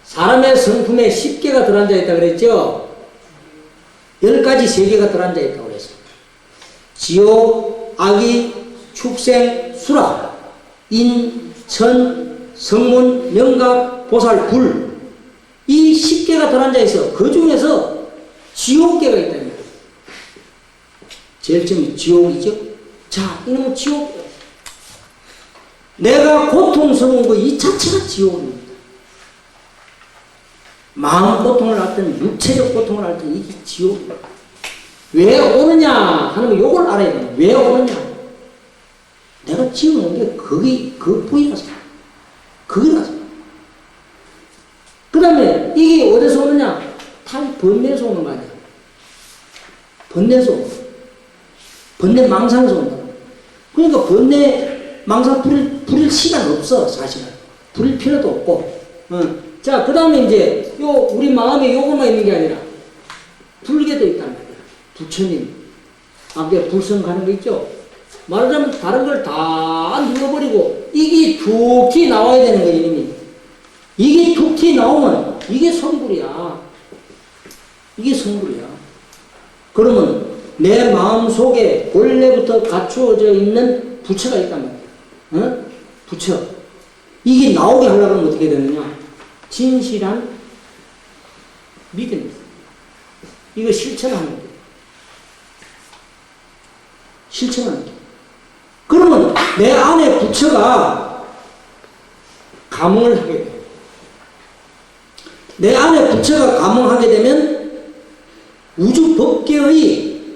사람의 성품에 10개가 들어앉아 있다 그랬죠? 10가지 세계가 들어앉아 있다고 그랬어. 지옥, 악의, 축생, 수라, 인, 천, 성문, 명각, 보살, 불. 이 10개가 들어앉아 있어. 그 중에서 지옥계가 있다는 거예요. 제일 처음에 지옥이죠? 자, 이놈은 지옥. 내가 고통스러운 거 이 자체가 지옥입니다. 마음 고통을 앓든 육체적 고통을 앓든 이게 지옥입니다. 왜 오느냐 하는 거 요걸 알아야 돼요. 왜 오느냐? 내가 지우는 게 그 부위라서 거기라서. 그 다음에 이게 어디서 오느냐? 번뇌에서 오는 거 아니야. 번뇌에서 오는 거. 번뇌 망상에서 온다. 그러니까 번뇌 망상 부릴 시간 없어 사실은. 부릴 필요도 없고. 자, 그 다음에 이제 우리 마음에 요거만 있는 게 아니라 불계도 있단 말이야. 부처님 앞에 불성 가는 거 있죠. 말하자면 다른 걸 다 눌러버리고 이게 툭 나와야 되는 거예요. 이미 이게 툭 나오면 이게 성불이야. 이게 성불이야. 그러면 내 마음 속에 본래부터 갖추어져 있는 부처가 있단 말이야. 부처. 이게 나오게 하려고 하면 어떻게 되느냐? 진실한 믿음. 이거 실천하는 거예요. 실천하는 거예요. 그러면 내 안에 부처가 감응을 하게 돼요. 내 안에 부처가 감응하게 되면 우주 법계의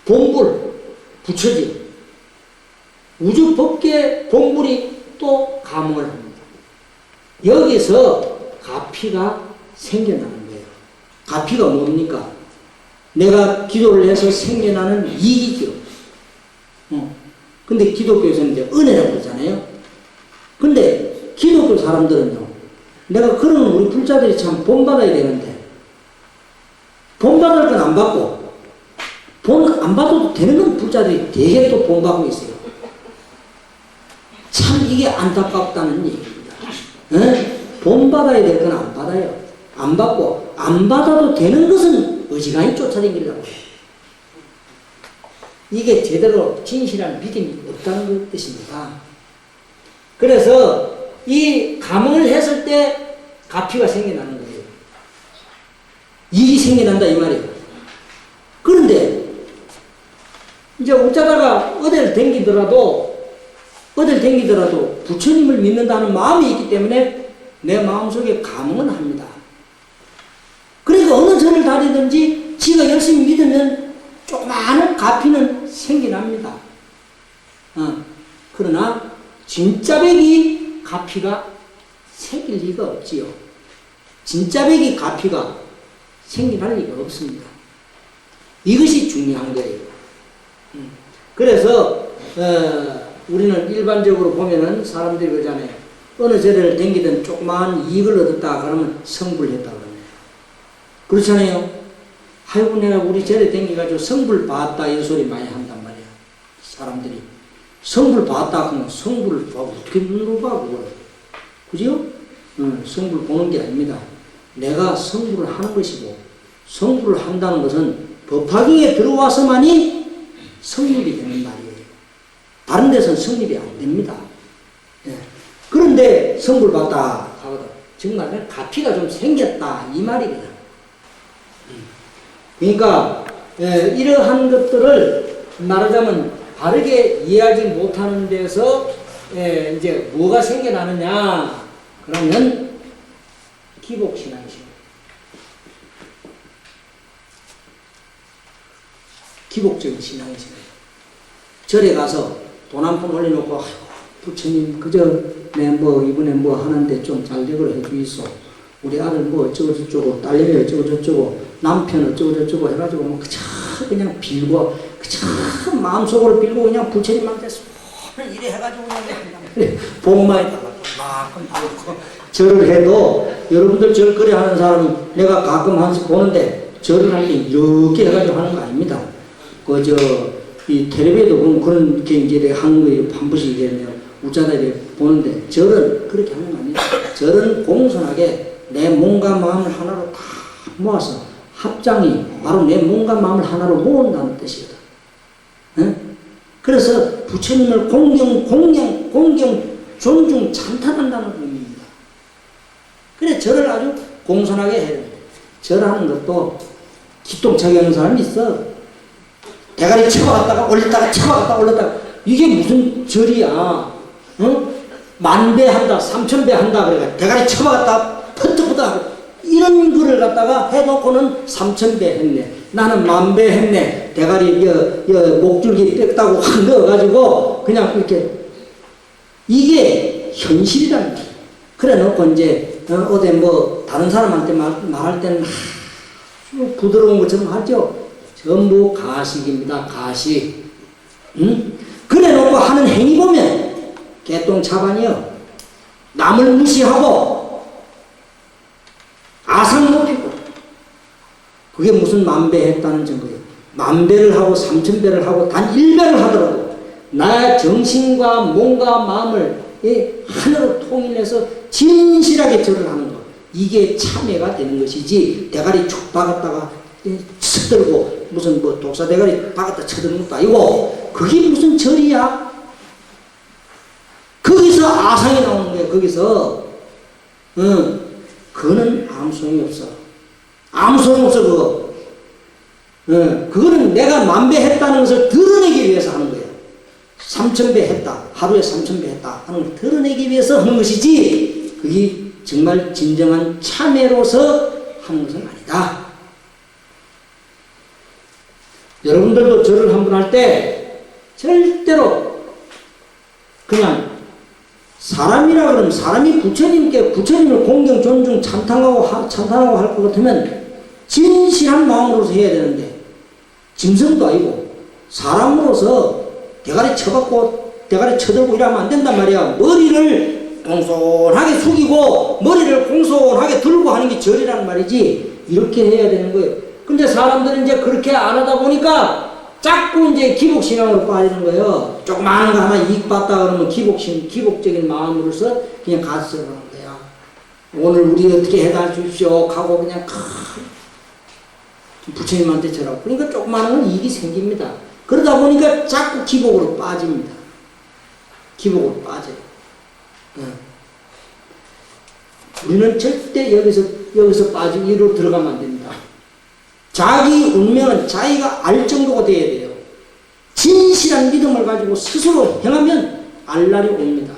본불, 부처지. 우주 법계 본불이 또 감응을 합니다. 여기서 가피가 생겨나는 거예요. 가피가 뭡니까? 내가 기도를 해서 생겨나는 이익이죠. 근데 기독교에서는 이제 은혜라고 그러잖아요. 근데 기독교 사람들은요, 내가 그런 우리 불자들이 참 본받아야 되는데, 본받을 건 안 받고, 본 안 받아도 되는 건 불자들이 되게 또 본받고 있어요. 참 이게 안타깝다는 얘기입니다. 본받아야 될 건 안 받아요. 안 받고, 안 받아도 되는 것은 어지간히 쫓아다니려고 해요. 이게 제대로 진실한 믿음이 없다는 뜻입니다. 그래서 이 감응을 했을 때 가피가 생겨나는 거예요. 이익이 생겨난다 이 말이에요. 그런데 이제 어쩌다가 어딜 댕기더라도 부처님을 믿는다는 마음이 있기 때문에 내 마음속에 감응은 합니다. 그러니까 어느 절을 다니든지 지가 열심히 믿으면 조그마한 가피는 생겨납니다. 그러나 진짜백이 가피가 생길 리가 없지요. 진짜백이 가피가 생겨날 리가 없습니다. 이것이 중요한 거예요. 그래서 우리는 일반적으로 보면은 사람들이 그러잖아요. 어느 절을 댕기든 조그마한 이익을 얻었다 그러면 성불했다고 합니다. 그렇잖아요. 아이고 내가 우리 절에 댕겨가지고 성불 받았다 이런 소리 많이 한단 말이야. 사람들이. 성불 받았다 그러면 성불을 어떻게 눈으로 봐 그걸. 그죠? 성불 보는 게 아닙니다. 내가 성불을 하는 것이고 성불을 한다는 것은 법화경에 들어와서만이 성립이 되는 말이에요. 다른 데서는 성립이 안 됩니다. 예. 그런데 성불 받았다 하거든. 정말 가피가 좀 생겼다 이 말이거든. 그러니까 이러한 것들을 말하자면 바르게 이해하지 못하는 데서 이제 뭐가 생겨나느냐 그러면 기복신앙이십니다. 기복적인 신앙이십니다. 절에 가서 돈 한 푼 올려놓고 아이고 부처님 그저 내 뭐 이번에 뭐 하는데 좀 잘 되도록 해주이소. 우리 아들 뭐 어쩌고저쩌고 딸내미 어쩌고저쩌고 남편 어쩌고저쩌고 해가지고 뭐 그저 그냥 빌고 그저 마음속으로 빌고 그냥 부처님한테 손을 이래 해가지고 그냥 복마에다가 막 하고 절을 해도 여러분들 절 그래 하는 사람은 내가 가끔 한 번씩 보는데 절을 할 때 이렇게 해가지고 하는 거 아닙니다. 그저 이 텔레비에도 보면 그런 게 이제 하는 거 한 번씩 이제 우짜들이 보는데 절은 그렇게 하는 거 아니에요. 절은 공손하게 내 몸과 마음을 하나로 다 모아서 합장이 바로 내 몸과 마음을 하나로 모은다는 뜻이거든. 응? 그래서 부처님을 공경, 존중, 찬탄한다는 의미입니다. 그래 절을 아주 공손하게 해야 됩니다. 절하는 것도 기똥차게 하는 사람이 있어. 대가리 쳐박았다가 올렸다가 쳐박았다가 올렸다가 이게 무슨 절이야. 응? 만배 한다, 3000배 한다 그래가 대가리 쳐박았다 펀뜩펀뜩 이런 거를 갖다가 해놓고는 3000배 했네. 나는 만배 했네. 대가리 목줄기 뺐다고 확 넣어가지고 그냥 이렇게 이게 현실이라는 거예요. 그래 놓고 이제 어디 뭐 다른 사람한테 말할 때는 아주 부드러운 것처럼 하죠. 전부 가식입니다. 가식. 응? 그래 놓고 하는 행위 보면 개똥차반이요. 남을 무시하고 아상 높이고 그게 무슨 만배 했다는 증거예요. 만배를 하고 3000배를 하고 단 1배를 하더라도 나의 정신과 몸과 마음을 하나로 통일해서 진실하게 절을 하는 것. 이게 참회가 되는 것이지 대가리 쭉 박았다가 쳐들고 무슨 뭐 독사 대가리 박았다 쳐드는 것도 아니고 그게 무슨 절이야? 거기서 아상이 나오는 거예요. 거기서 그거는 아무 소용이 없어. 아무 소용 없어 그거. 그거는 내가 만배했다는 것을 드러내기 위해서 하는 거예요. 3,000배 했다. 하루에 3,000배 했다. 하는 걸 드러내기 위해서 하는 것이지, 그게 정말 진정한 참회로서 하는 것은 아니다. 여러분들도 절을 한 번 할 때 절대로 그냥 사람이라 그러면 사람이 부처님을 공경, 존중, 찬탄하고 할 것 같으면 진실한 마음으로서 해야 되는데, 짐승도 아니고 사람으로서 대가리 쳐받고 대가리 쳐들고 이러면 안 된단 말이야. 머리를 공손하게 숙이고 머리를 공손하게 들고 하는 게 절이란 말이지, 이렇게 해야 되는 거예요. 근데 사람들은 이제 그렇게 안 하다 보니까 자꾸 이제 기복신앙으로 빠지는 거예요. 조그마한 거 하나 이익 받다 그러면 기복적인 마음으로서 그냥 가서 하는 거야. 오늘 우리 어떻게 해다 주십시오 하고 그냥 부처님한테 절하고, 그러니까 조그마한 건 이익이 생깁니다. 그러다 보니까 자꾸 기복으로 빠집니다. 기복으로 빠져요. 우리는 절대 여기서 빠지고 이리로 들어가면 안 됩니다. 자기 운명은 자기가 알 정도가 돼야 돼요. 진실한 믿음을 가지고 스스로 행하면 알 날이 옵니다.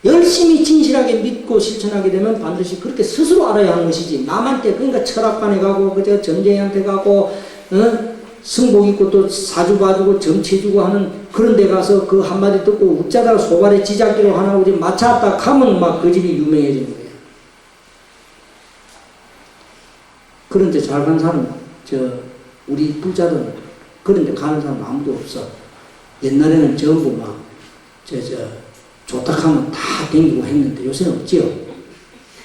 열심히 진실하게 믿고 실천하게 되면 반드시 그렇게 스스로 알아야 하는 것이지, 남한테, 그러니까 철학관에 가고 그저 전쟁한테 가고 승복 입고 또 사주 봐주고 점치주고 하는 그런 데 가서 그 한마디 듣고 웃자다가 소발에 지잡기로 하나 우리 맞췄다 하면 막 그 집이 유명해지는 거예요. 그런데 잘 간 사람, 우리 부자들은 그런데 가는 사람 아무도 없어. 옛날에는 전부 막 좋다 하면 다 댕기고 했는데 요새는 없지요.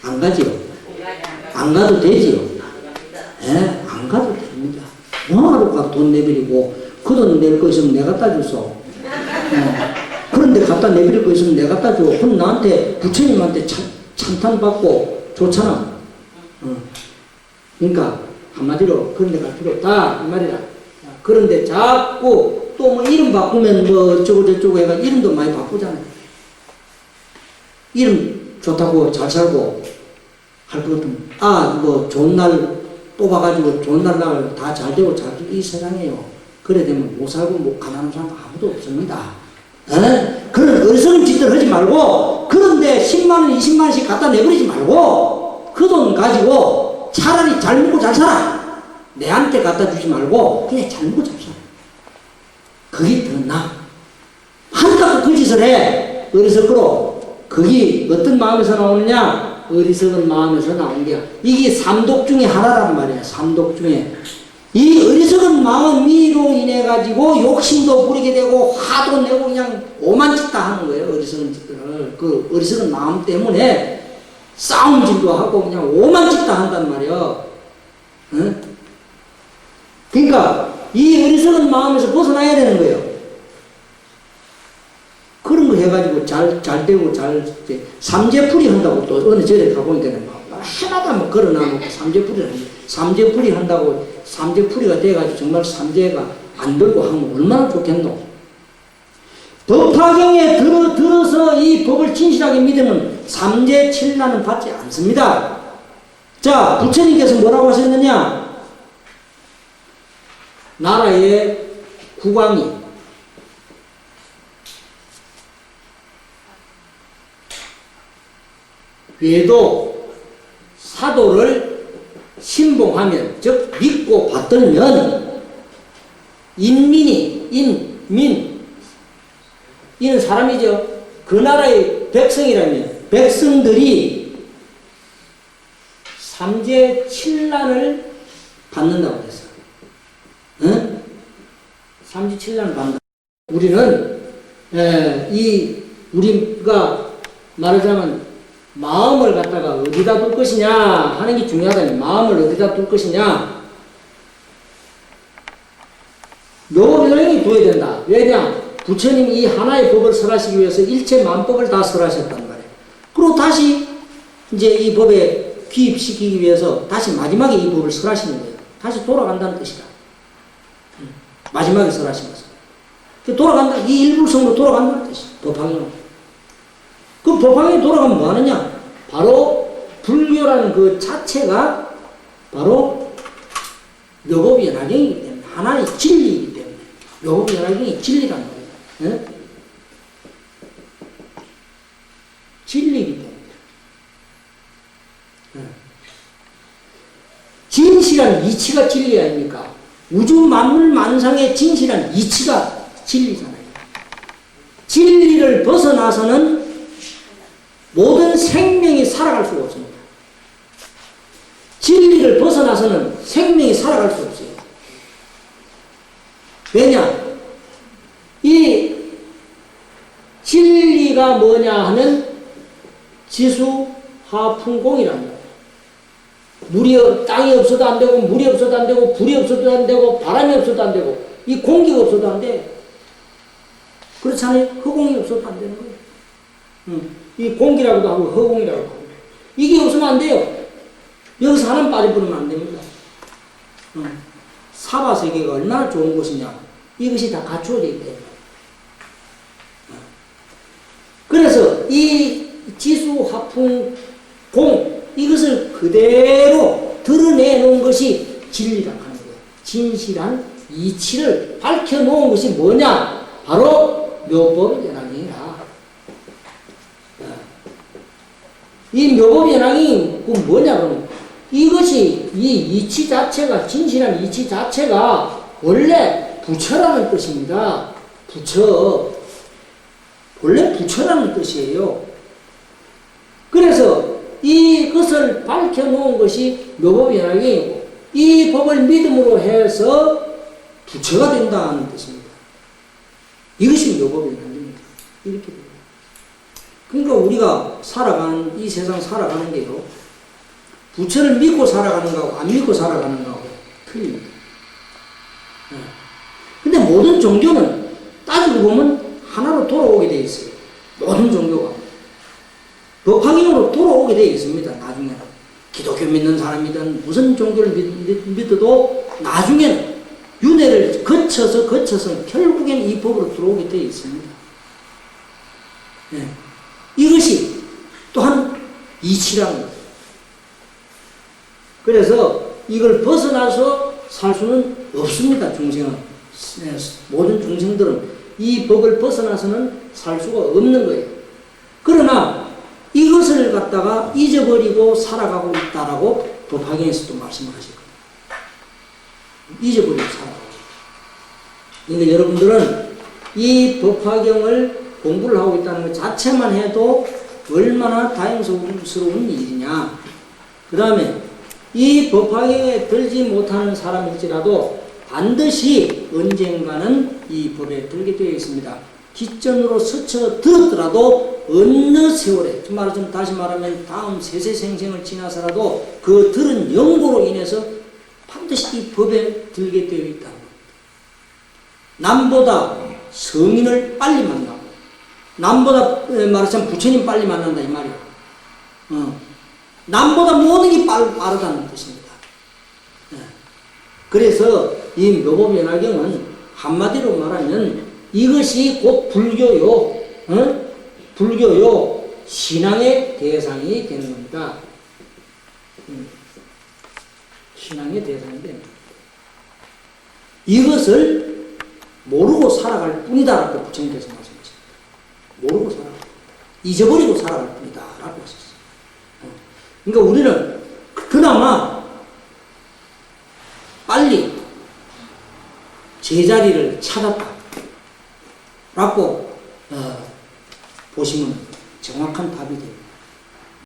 안 가지요. 안 가도 되지요. 예, 안 가도 됩니다. 뭐하러 가 돈 내버리고, 그 돈 낼 거 있으면 내가 갖다 줬어. 그런데 갖다 내버릴 거 있으면 내가 갖다 줘. 그럼 나한테, 부처님한테 찬탄받고 좋잖아. 그러니까 한마디로 그런 데 갈 필요 없다 이 말이다. 그런데 자꾸 또 뭐 이름 바꾸면 뭐 어쩌고 저쩌고 해가 이름도 많이 바꾸잖아요. 이름 좋다고 잘 살고 할 것 같으면 뭐 좋은 날 뽑아가지고 좋은 날 나가고 다 잘 되고 잘 되고 이 세상이에요. 그래 되면 못 살고 뭐 가난한 사람 아무도 없습니다. 그런 어리석은 짓들 하지 말고, 그런데 10만원 20만원씩 갖다 내버리지 말고 그 돈 가지고 차라리 잘 먹고 잘 살아. 내한테 갖다 주지 말고 그냥 잘 먹고 잘 살아. 그게 더 나아. 한다고 그 짓을 해. 어리석으로. 그게 어떤 마음에서 나오느냐? 어리석은 마음에서 나온 게야. 이게 삼독 중에 하나란 말이야. 삼독 중에. 이 어리석은 마음이로 인해 가지고 욕심도 부리게 되고 화도 내고 그냥 오만짓다 하는 거예요. 어리석은 짓들을. 그 어리석은 마음 때문에 싸움질도 하고 그냥 오만짓다 한단 말이야. 응? 그러니까 이 어리석은 마음에서 벗어나야 되는 거예요. 그런 거 해가지고 잘 되고 삼재풀이 한다고 또 어느 절에 가보니까 하나도 뭐 걸어놔놓고 삼재풀이 한다고 삼재풀이가 돼가지고 정말 삼재가 안 들고 하면 얼마나 좋겠노. 법화경에 들어서 이 법을 진실하게 믿으면 삼재칠난은 받지 않습니다. 자, 부처님께서 뭐라고 하셨느냐? 나라의 국왕이 외도 사도를 신봉하면, 즉 믿고 받들면 인은 사람이죠. 그 나라의 백성이라면 백성들이 삼재칠난을 받는다고 했어요. 응? 삼재칠난을 받는다. 우리는 우리가 말하자면 마음을 갖다가 어디다 둘 것이냐 하는 게 중요하다. 마음을 어디다 둘 것이냐. 요령히 둬야 된다. 왜냐? 부처님이 이 하나의 법을 설하시기 위해서 일체 만법을 다 설하셨단 말이에요. 그리고 다시 이제 이 법에 귀입시키기 위해서 다시 마지막에 이 법을 설하시는 거예요. 다시 돌아간다는 뜻이다. 마지막에 설하신 것은. 돌아간다. 이 일불성으로 돌아간다는 뜻이에요. 법화경으로. 그 법화경에 돌아가면 뭐 하느냐? 바로 불교라는 그 자체가 바로 묘법이 연화경이기 때문에, 하나의 진리이기 때문에. 묘법연화경이 진리란 말이에요. 예? 진리이기 때문에. 예. 진실한 이치가 진리 아닙니까? 우주 만물 만상의 진실한 이치가 진리잖아요. 진리를 벗어나서는 모든 생명이 살아갈 수가 없습니다. 진리를 벗어나서는 생명이 살아갈 수 없어요. 왜냐? 이 진리가 뭐냐 하면 지수, 하풍공이라는 거예요. 땅이 없어도 안 되고, 물이 없어도 안 되고, 불이 없어도 안 되고, 바람이 없어도 안 되고, 이 공기가 없어도 안 돼. 그렇잖아요. 허공이 없어도 안 되는 거예요. 이 공기라고도 하고, 허공이라고 하고. 이게 없으면 안 돼요. 여기서 하나는 빠져버리면 안 됩니다. 사바세계가 얼마나 좋은 곳이냐. 이것이 다 갖추어져 있대요. 그래서 이 지수, 화풍, 공, 이것을 그대로 드러내놓은 것이 진리라고 하는 거예요. 진실한 이치를 밝혀놓은 것이 뭐냐? 바로 묘법연화경이라. 이 묘법연화경이 뭐냐 그러면 이것이 이 이치 자체가 진실한 이치 자체가 원래 부처라는 뜻입니다. 부처. 원래 부처라는 뜻이에요. 그래서 이것을 밝혀놓은 것이 묘법연화경이고 이 법을 믿음으로 해서 부처가 된다는 뜻입니다. 이것이 묘법연화경입니다. 이렇게 됩니다. 그러니까 우리가 살아가는 이 세상 살아가는 게요. 부처를 믿고 살아가는 거하고 안 믿고 살아가는 거하고 틀립니다. 근데 모든 종교는 따지고 보면 하나로 돌아오게 되어 있어요. 모든 종교가. 법화경으로 돌아오게 되어 있습니다. 나중에는. 기독교 믿는 사람이든 무슨 종교를 믿어도 나중에는 윤회를 거쳐서 결국엔 이 법으로 들어오게 되어 있습니다. 네. 이것이 또한 이치라는 거예요. 그래서 이걸 벗어나서 살 수는 없습니다. 중생은. 모든 중생들은 이 법을 벗어나서는 살 수가 없는 거예요. 그러나 이것을 갖다가 잊어버리고 살아가고 있다라고 법화경에서도 말씀을 하셨거든요. 잊어버리고 살아가고 있다. 그런데 여러분들은 이 법화경을 공부를 하고 있다는 것 자체만 해도 얼마나 다행스러운 일이냐. 그 다음에 이 법화경에 들지 못하는 사람일지라도 반드시 언젠가는 이 법에 들게 되어 있습니다. 뒷전으로 스쳐 들었더라도 어느 세월에, 다시 말하면 다음 세세생생을 지나서라도 그 들은 연고로 인해서 반드시 이 법에 들게 되어 있다. 남보다 성인을 빨리 만나고, 남보다 말하자면 부처님 빨리 만난다 이 말이야. 남보다 모든 게 빠르다는 뜻입니다. 그래서 이 묘법연화경은 한마디로 말하면 이것이 곧 불교요, 불교요 신앙의 대상이 되는 겁니다. 신앙의 대상이 되는 겁니다. 이것을 모르고 살아갈 뿐이다라고 부처님께서 말씀하십니다. 모르고 살아갈 뿐이다. 잊어버리고 살아갈 뿐이다라고 하셨어요. 그러니까 우리는 그나마 빨리 제자리를 찾았다 라고 보시면 정확한 답이 됩니다.